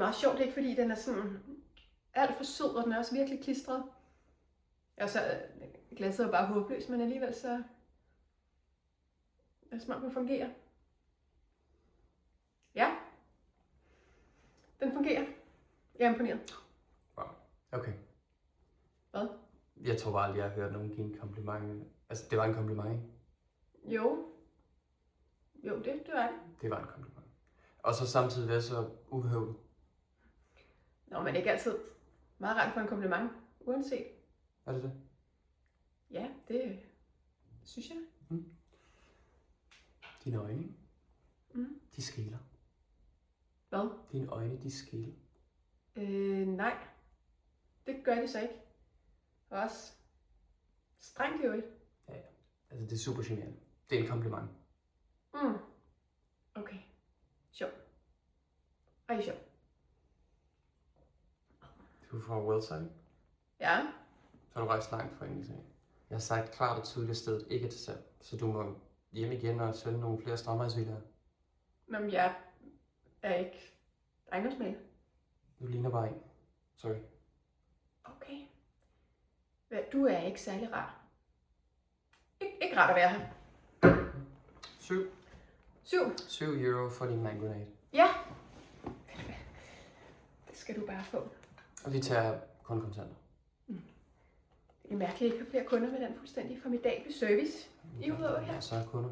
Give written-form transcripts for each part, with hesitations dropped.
meget sjovt, ikke? Fordi den er sådan alt for sød, og den er også virkelig klistret. Og så glasset er bare håbløst, men alligevel så er det som om den fungerer. Ja, den fungerer. Jeg er imponeret. Wow. Okay. Hvad? Jeg tror bare aldrig, jeg har hørt nogen give en kompliment. Altså, det var en kompliment, ikke? Jo, det var det. Det var en kompliment. Og så samtidig være så ubehøvlet. Nå, men ikke altid meget rart for en kompliment, uanset. Er det det? Ja, det synes jeg. Dine øjne, Mm. de skæler. Hvad? Dine øjne, de skæler. Nej. Det gør de så ikke. Også strengt i øvrigt. Ja, ja. Altså, det er super generende. Det er en kompliment. Mm. Okay. Sjov. Rigtig sjov. Du er fra Wellside. Ja. Så har du rejst langt for England. Jeg har sagt klart og tydeligt, at stedet ikke er til salg. Så du må hjem igen og sælge nogle flere strandvejsvillaer. Men jeg er ikke ejendomsmægler. Du ligner bare en. Sorry. Okay. Du er ikke særlig rar. Ikke rart at være her. 7 euro for din mangonade. Ja. Det skal du bare få. Og vi tager kun kontanter. Det er mærkeligt, at I ikke har flere kunder med den fuldstændig formidable service, I udøver her. Så er kunder.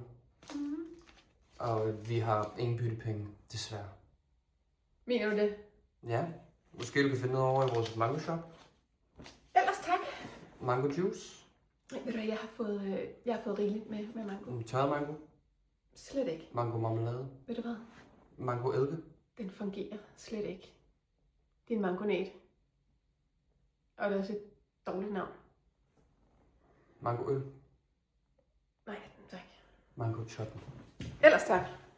Og vi har ingen byttepenge, desværre. Mener du det? Ja, måske du kan finde noget over i vores mango shop. Ellers tak. Mango juice. Ved du hvad, jeg har fået rigeligt med mango. Tørret mango. Slet ikke. Mango marmelade. Ved du hvad? Mango eddike. Den fungerer slet ikke. Det er en mangonat. Og det er også et dårligt navn. Mango øl. Nej, tak. Mango chutney. Ellers tak.